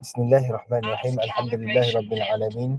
Bismillahirrahmanirrahim. Alhamdulillahirabbil alamin.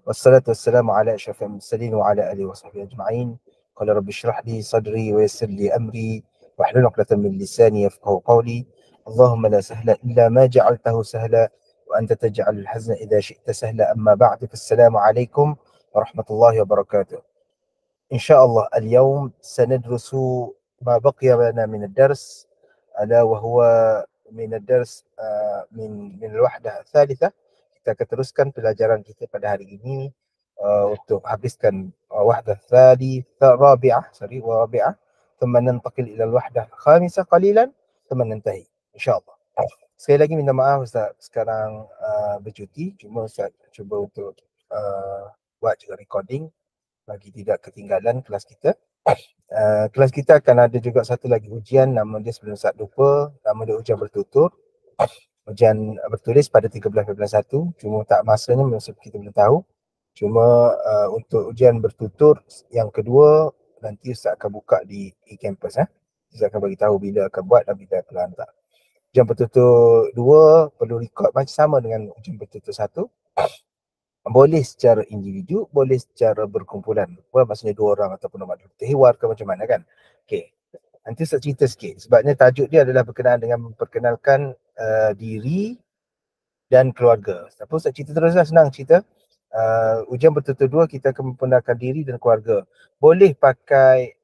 Wassalatu wassalamu ala asyrafil mursalin wa ala alihi washabbihi ajma'in. Qala rabbi shrah li sadri wa yassir li amri wahlul 'uqdatam min lisani yafqahu qawli. Allahumma la sahla illa ma ja'altahu sahla wa anta taj'alul hazna idza syi'ta sahla. Amma ba'du. Assalamu alaikum warahmatullahi wabarakatuh. Insyaallah al-yawm sanadrusu ma baqiya lana min ad-dars ala wa huwa min ad-dars min al-wahdah ats-tsalitsah. Kita akan teruskan pelajaran kita pada hari ini untuk habiskan wahdah rabi'ah thumma nantaqil ila al-wahdah khamisah qalilan thumma nantahi insyaallah. Sekali lagi minta maaf Ustaz, sekarang bercuti, cuma Ustaz cuba untuk buat juga recording bagi tidak ketinggalan kelas kita. Kelas kita akan ada juga satu lagi ujian, nama dia sebelum Ustaz lupa, nama dia ujian bertutur. Ujian bertulis pada 13/1, cuma tak masanya masa kita belum tahu. Cuma untuk ujian bertutur yang kedua nanti Ustaz akan buka di e-campus. Ustaz akan bagi tahu bila akan buat dan bila akan hantar. Ujian bertutur 2 perlu rekod macam sama dengan ujian bertutur 1. Boleh secara individu, boleh secara berkumpulan. Maksudnya 2 orang ataupun nomor berhiwar ke macam mana kan. Okey. Nanti saya cerita sikit. Sebabnya tajuk dia adalah berkenaan dengan memperkenalkan diri dan keluarga. Apa saya cerita teruslah, senang cerita. Ujian bertutur 2 kita akan memperkenalkan diri dan keluarga. Boleh pakai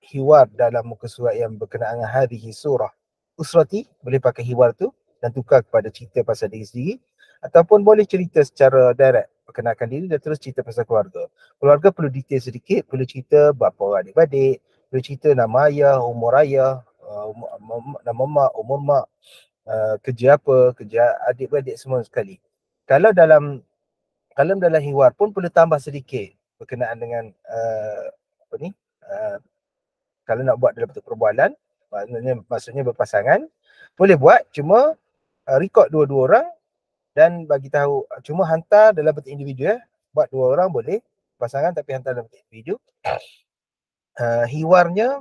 hiwar dalam muka surat yang berkenaan dengan hadhihi surah usrati, boleh pakai hiwar tu dan tukar kepada cerita pasal diri sendiri, ataupun boleh cerita secara direct, perkenalkan diri dan terus cerita pasal keluarga. Keluarga perlu detail sedikit, perlu cerita berapa orang adik-beradik, perlu cerita nama ayah, umur ayah, nama mak, umur mak, kerja apa, kerja adik-beradik semua sekali. Kalau dalam hiwar pun perlu tambah sedikit berkenaan dengan kalau nak buat dalam bentuk perbualan, maksudnya berpasangan, boleh buat, cuma record 2 orang dan bagi tahu, cuma hantar dalam bentuk individu buat 2 orang boleh pasangan, tapi hantar dalam bentuk individu. Hiwarnya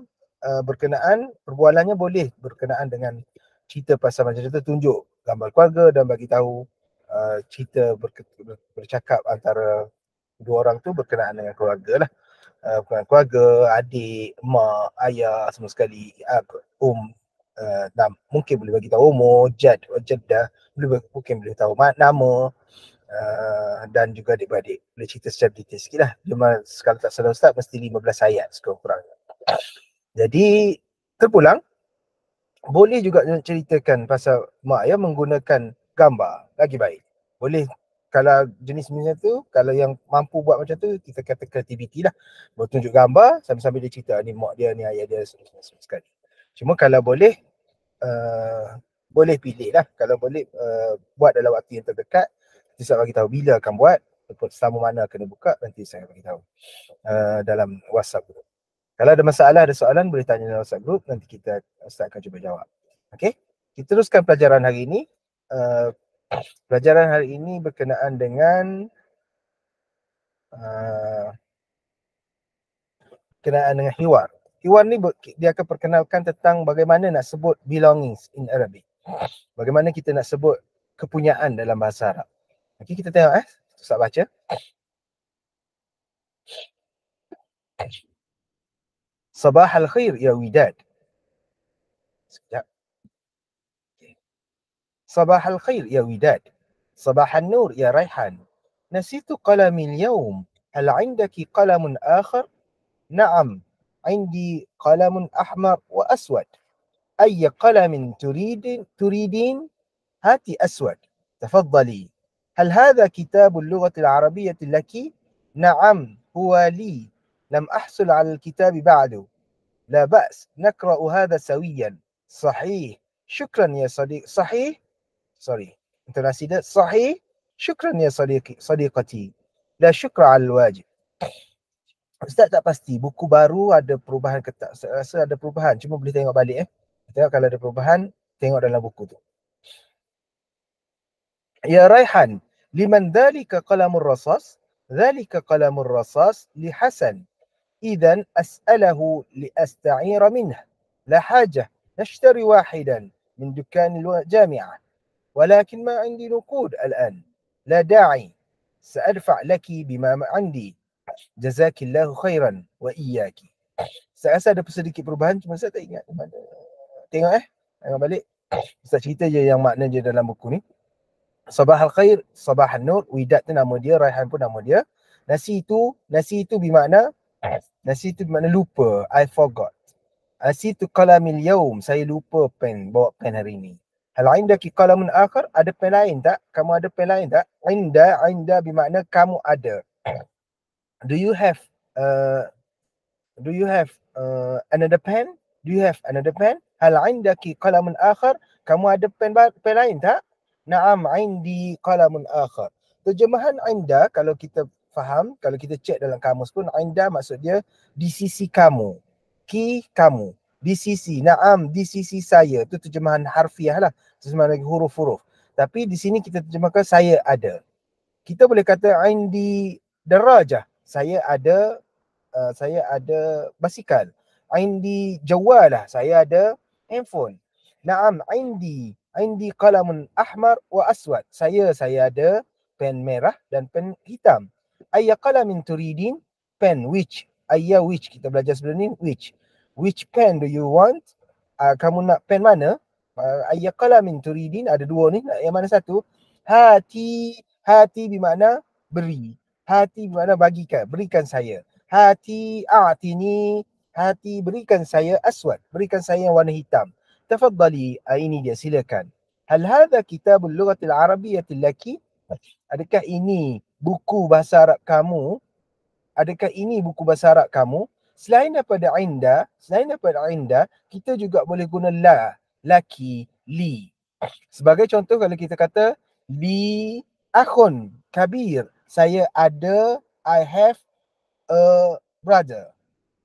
berkenaan, perbualannya boleh berkenaan dengan cerita pasal macam tu, tunjuk gambar keluarga dan bagi tahu cerita bercakap antara 2 orang tu berkenaan dengan keluarga lah. Keluarga, adik, mak, ayah semua sekali, mungkin boleh bagi tahu umur, jaddah, mungkin boleh tahu nama, dan juga adik-beradik. Boleh cerita secara detail sikit lah. Kalau tak salah Ustaz, mesti 15 ayat sekurang-kurangnya. Jadi, terpulang, boleh juga ceritakan pasal mak ayah menggunakan gambar, lagi baik. Boleh, kalau jenis macam tu, kalau yang mampu buat macam tu, kita kata kreativiti lah. Bertunjuk gambar, sambil-sambil dia cerita, ni mak dia, ni ayah dia, semua sekali. Cuma kalau boleh, boleh pilih lah. Kalau boleh, buat dalam waktu yang terdekat. Nanti saya bagi tahu bila akan buat, selama mana kena buka, nanti saya bagi tahu dalam WhatsApp group. Kalau ada masalah, ada soalan, boleh tanya dalam WhatsApp group, nanti kita akan cuba jawab. Okey, kita teruskan pelajaran hari ini. Pelajaran hari ini berkenaan dengan hiwar. Hiwar ni dia akan perkenalkan tentang bagaimana nak sebut belongings in Arabic. Bagaimana kita nak sebut kepunyaan dalam bahasa Arab. Okey, kita tengok Ustaz baca. Sabah al-khair ya widad. Sekejap. صباح الخير يا وداد صباح النور يا ريحان نسيت قلمي اليوم هل عندك قلم آخر؟ نعم عندي قلم أحمر وأسود أي قلم تريدين؟ هات أسود تفضلي هل هذا كتاب اللغة العربية لك؟ نعم هو لي لم أحصل على الكتاب بعد لا بأس نقرأ هذا سويا صحيح شكرا يا صديق صحيح intonasi dia sahih syukran ya sadiqati la syukra al wajib. Ustaz tak pasti buku baru ada perubahan ke tak. Saya rasa ada perubahan, cuma boleh tengok balik tengok kalau ada perubahan, tengok dalam buku tu. Ya Raihan, liman dhalika qalamur rasas? Dhalika qalamur rasas li Hasan. Idzan as'alahu li asta'ira minhu. La hajah nashtari wahidan من دكان الجامعة ولكن ما عندي نقود الآن لا داعي سأدفع لك بما عندي جزاك الله خيرا وإياك. Saya rasa ada sedikit perubahan, cuma saya tak ingat mana. Tengok tengok balik. Ustaz cerita je yang makna je dalam buku ni. Sabah al-khair, sabah an-nur, Widat tu nama dia, Raihan pun nama dia. Nasi itu bermakna lupa, I forgot. Nasitu qalamil yaum, saya lupa pen, bawa pen hari ni. Hal indaki qalamun akhar, ada pen lain tak? Kamu ada pen lain tak? Inda bermakna kamu ada. Do you have another pen? Do you have another pen? Hal indaki qalamun akhar, kamu ada pen lain tak? Naam indi qalamun akhar. Terjemahan inda kalau kita faham, kalau kita cek dalam kamus pun, inda maksud dia di sisi kamu. Kamu, di sisi, naam di sisi saya. Itu terjemahan harfiah lah, terjemahan huruf-huruf. Tapi di sini kita terjemahkan saya ada. Kita boleh kata indi darajah, saya ada basikal. Indi jawalah, saya ada handphone. Naam indi qalamun ahmar wa aswad, saya ada pen merah dan pen hitam. Ayya qalamin turidin, pen which kita belajar sebelum ni, which pen do you want? Kamu nak pen mana? Ayya qalamin turidin, ada dua ni, nak yang mana satu? Hati bermakna beri, hati bermakna bagikan, berikan saya. Hati a'tini, hati berikan saya aswad, berikan saya yang warna hitam. Tafaddali, ini dia, silakan. Hal hadha kitabul lughatil arabiyyati laki? Adakah ini buku bahasa Arab kamu? Selain daripada inda, kita juga boleh guna la, laki, li. Sebagai contoh, kalau kita kata li akhun kabir, saya ada, I have a brother,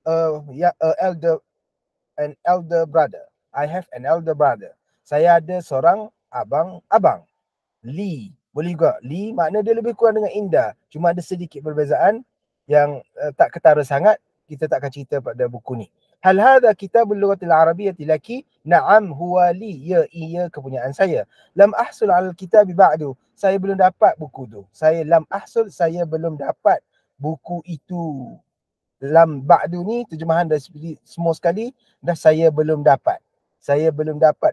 an elder brother. I have an elder brother. Saya ada seorang abang. Li, boleh juga. Li makna dia lebih kurang dengan indah. Cuma ada sedikit perbezaan yang tak ketara sangat. Kita tak akan cerita pada buku ni. Hal hadha kitabul lughatil arabiyyati laki? Na'am huwa li. Ya, ia kepunyaan saya. Lam ahsul al kitabi ba'du. Saya belum dapat buku tu. Saya belum dapat buku itu. Lam ba'du ni terjemahan dah semua sekali. Dah saya belum dapat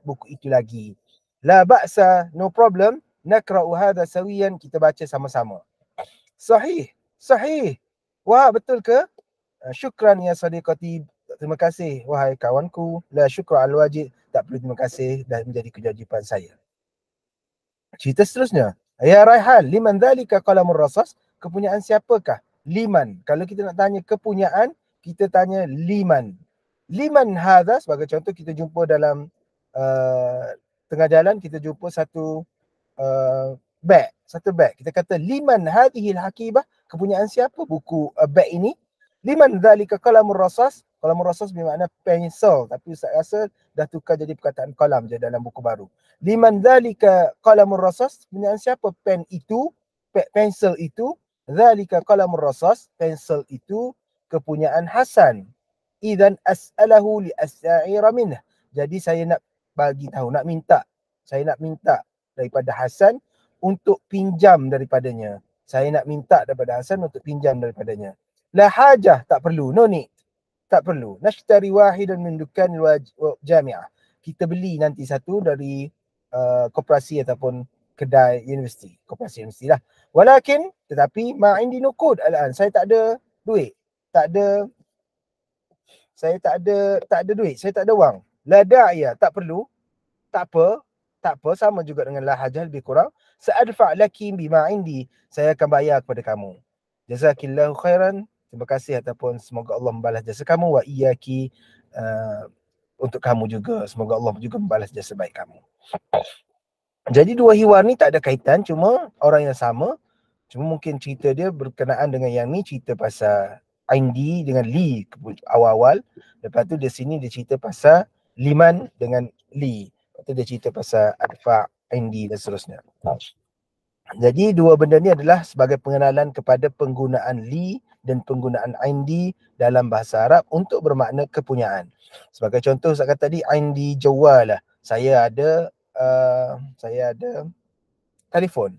buku itu lagi. La ba'sa, no problem. Nakra'u hadha sawiyan, kita baca sama-sama. Sahih. Wah, betul ke? Syukran ya sadiqati, terima kasih wahai kawanku. La syukra al wajib, tak perlu terima kasih, dah menjadi kewajipan saya. Cerita seterusnya. Ya Raihan, liman dhalika qalamur rasas? Kepunyaan siapakah? Liman. Kalau kita nak tanya kepunyaan, kita tanya liman. Liman hadha, sebagai contoh kita jumpa dalam tengah jalan, kita jumpa satu beg. Kita kata liman hadhil hakibah, kepunyaan siapa buku beg ini? Liman dhalika qalamur rasas? Qalamur rasas bermakna pensel, tapi Ustaz rasa dah tukar jadi perkataan qalam je dalam buku baru. Liman dhalika qalamur rasas? Kepunyaan siapa pen itu? Pensel itu? Dhalika qalamur rasas? Pensel itu kepunyaan Hasan. Idzan as'alahu li asta'ira minhu. Jadi saya nak bagi tahu, saya nak minta daripada Hasan untuk pinjam daripadanya. La hajah, tak perlu, no need. Tak perlu. Nashtari wahidan min dukanil jami'ah. Kita beli nanti satu dari koperasi ataupun kedai universiti. Koperasi universiti lah. Walakin, tetapi ma'indi nukud al-an. Saya tak ada duit. Saya tak ada duit, saya tak ada wang. La da'iyah, tak perlu. Tak apa, sama juga dengan la hajah, lebih kurang. Sa'adfa' laki bima indi, saya akan bayar kepada kamu. Jazakillahu khairan, terima kasih ataupun semoga Allah membalas jasa kamu. Wa iyaki, untuk kamu juga, semoga Allah juga membalas jasa baik kamu. Jadi dua hiwar ni tak ada kaitan, cuma orang yang sama. Cuma mungkin cerita dia berkenaan dengan yang ni, cerita pasal indi dengan li awal-awal. Lepas tu di sini dia cerita pasal liman dengan li. Lepas tu dia cerita pasal adfa, indi dan seterusnya. Jadi dua benda ni adalah sebagai pengenalan kepada penggunaan li dan penggunaan indi dalam bahasa Arab untuk bermakna kepunyaan. Sebagai contoh saya kata tadi, indi jawalah, Saya ada telefon.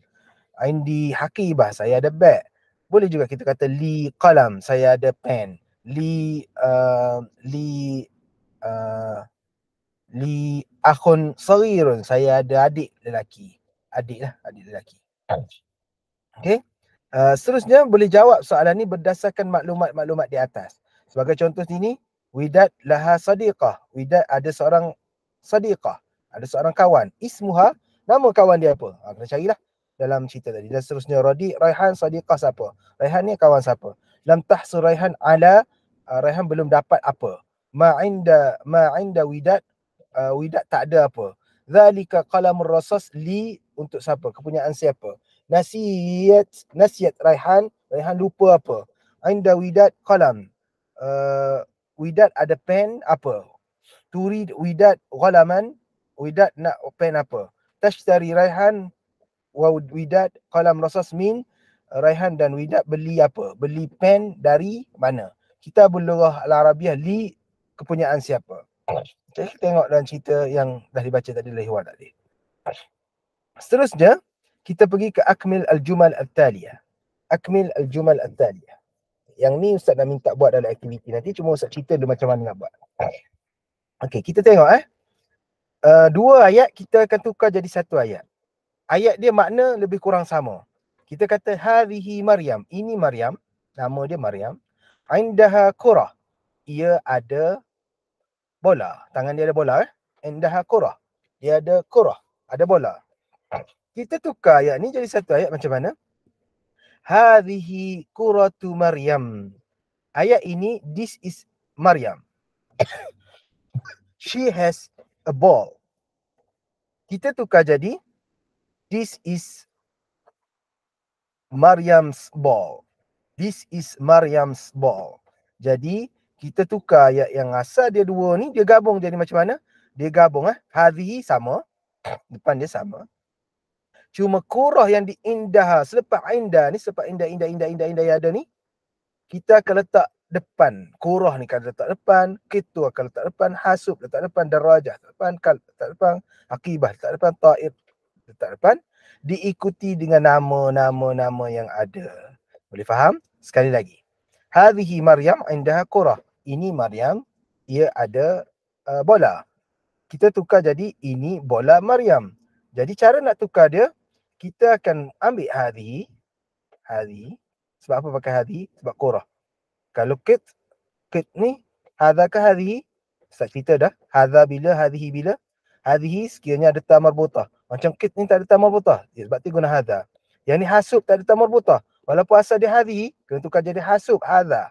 Indi hakibah, saya ada beg. Boleh juga kita kata li qalam, saya ada pen. Li akhun saghirun, saya ada adik lelaki. Adik lelaki. Okey. Seterusnya boleh jawab soalan ni berdasarkan maklumat-maklumat di atas. Sebagai contoh sini, Widat laha sadiqah. Widat ada seorang sadiqah, ada seorang kawan. Ismuha, nama kawan dia apa? Kena carilah dalam cerita tadi. Dan seterusnya, Radi, Raihan, sadiqah siapa? Raihan ni kawan siapa? Lam tahsu Raihan ala, Raihan belum dapat apa? Ma'inda Widat, Widat tak ada apa? Zalika qalamur rasas li, untuk siapa? Kepunyaan siapa? Nasiyat Raihan lupa apa? Inda Widat qalam, Widat ada pen apa? Turid Widat qalaman, Widat nak pen apa? Tashtari Raihan wa Widat qalam rasas min, Raihan dan Widat beli apa? Beli pen dari mana? Kitabul Lughah Al-Arabiyyah li, kepunyaan siapa? Okay, tengok dalam cerita yang dah dibaca tadi oleh Iwan tadi. Seterusnya, kita pergi ke Akmil Al-Jumal Al-Taliyah. Akmil Al-Jumal Al-Taliyah. Yang ni Ustaz dah minta buat dalam aktiviti nanti, cuma Ustaz cerita dulu macam mana nak buat. Okey, kita tengok dua ayat kita akan tukar jadi satu ayat. Ayat dia makna lebih kurang sama. Kita kata hadhihi Maryam, ini Maryam, nama dia Maryam. Indaha qurah, ia ada bola, tangan dia ada bola. Indaha qurah, dia ada qurah, ada bola. Kita tukar ayat ni jadi satu ayat macam mana? Hadhihi quratu Maryam. Ayat ini, this is Maryam. She has a ball. Kita tukar jadi this is Maryam's ball. This is Maryam's ball. Jadi kita tukar ayat yang asal dia dua ni, dia gabung jadi macam mana? Dia gabung hadhihi sama, depan dia sama. Cuma qurah yang di indah, selepas indah ni, selepas indah yang ada ni, kita akan letak depan. Qurah ni kan letak depan, kitu akan letak depan, hasub letak depan, darajah letak depan, kal letak depan, akibah letak depan, ta'ir letak depan, diikuti dengan nama-nama yang ada. Boleh faham? Sekali lagi. Hadhihi Maryam indaha qurah. Ini Maryam, ia ada bola. Kita tukar jadi ini bola Maryam. Jadi cara nak tukar dia, kita akan ambil hadhihi. Sebab apa pakai hadhihi? Sebab qurah. Kalau kit ni, hadha ke hadhihi? Ustaz cerita dah. Hadha bila, hadhihi bila. Hadhihi sekiranya ada ta marbutah. Macam kit ni tak ada ta marbutah, sebab tu guna hadha. Yang ni hasub tak ada ta marbutah. Walaupun asal dia hadhihi, kena tukar jadi hasub, hadha.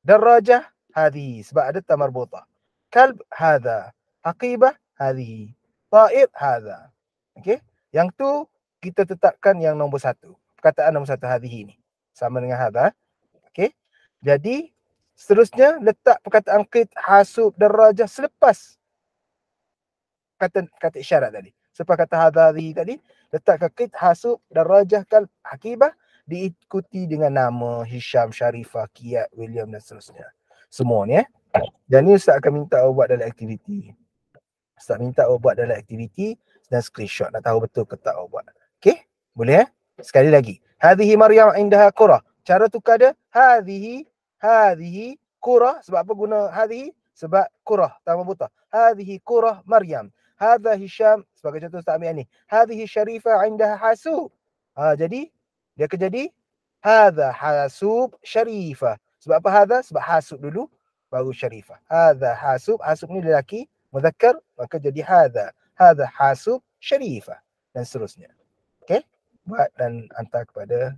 Darajah, hadhihi, sebab ada ta marbutah. Kalb, hadha. Aqibah, hadhihi. Ta'id, hadha. Okey? Yang tu kita tetapkan yang nombor satu. Perkataan nombor satu, hadhihi ni. Sama dengan hadha. Okey? Jadi, seterusnya letak perkataan qid, hasub, darajah selepas kata isyarat tadi. Selepas kata hadhihi tadi, letakkan qid, hasub, darajah, kalb, aqibah, diikuti dengan nama Hisham, Sharifah, Kiat, William dan seterusnya. Semua ni Dan ni Ustaz akan minta awak buat dalam aktiviti. Ustaz minta awak buat dalam aktiviti dan screenshot. Nak tahu betul ke tak awak buat. Okey? Boleh Sekali lagi. Hadhihi Maryam indaha qurah. Cara tukar dia, hadhihi qurah. Sebab apa guna hadhihi? Sebab qurah, tambah buta. Hadhihi qurah Maryam. Hadha Hisham, sebagai contoh Ustaz ambil ni. Hadhihi Sharifah indaha hasub. Jadi dia akan jadi hadha hasub Sharifah. Sebab apa hadha? Sebab hasub dulu baru Sharifah. Hadha hasub, hasub ni lelaki, mudzakkar, maka jadi hadha hasub Sharifah dan seterusnya. Okey? Buat dan hantar kepada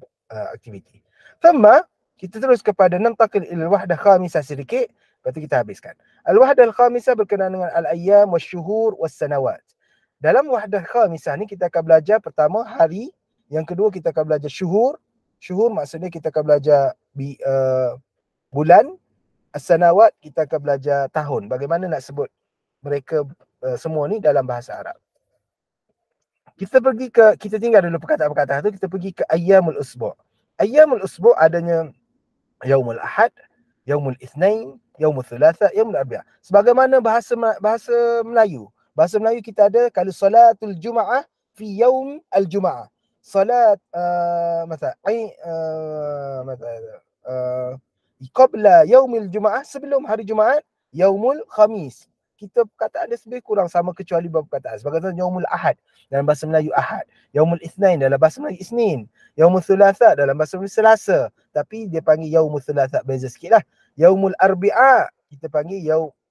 aktiviti. Thumma kita terus kepada nantaqil ila al-wahdah khamisah sedikit, lepas tu kita habiskan. Al-wahdah al-khamisah berkenaan dengan al-ayyam wasyuhur was-sanawat. Dalam wahdah khamisah ni kita akan belajar pertama hari, yang kedua kita akan belajar syuhur. Syuhur maksudnya kita akan belajar bulan. As-sanawat kita akan belajar tahun. Bagaimana nak sebut mereka semua ni dalam bahasa Arab. Kita tinggal dulu perkataan-perkataan tu, kita pergi ke ayyamul usbu'. Ayyamul usbu' adanya yaumul ahad, yaumul itsnain, yaumul thulatha, yaumul arbi'a. Sebagaimana bahasa Melayu, Bahasa Melayu kita ada kalau salatul Jum'ah fi yaum al-Jum'ah. Salat مثلا qabla yaumil Jum'ah, sebelum hari Jumaat, yaumul Khamis. Kita perkataan dia lebih kurang sama kecuali beberapa perkataan. Sebagai contoh yaumul Ahad dalam bahasa Melayu Ahad, yaumul Itsnain dalam bahasa Melayu Isnin, yaumul Thulatha dalam bahasa Melayu Selasa. Tapi dia panggil yaumul Thulatha, beza sikitlah. Yaumul Arbi'a kita panggil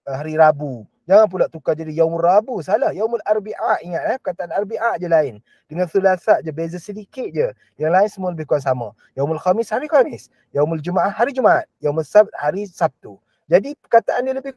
hari Rabu. Jangan pula tukar jadi yaumul Rabu, salah. Yaumul Arbi'a, ingat perkataan Arbi'a je lain. Dengan Thulatha je, beza sedikit je. Yang lain semua lebih kurang sama. Yaumul Khamis hari Khamis, yaumul Jumaah hari Jumaat, yaumul Sabt hari Sabtu. Jadi perkataan dia lebih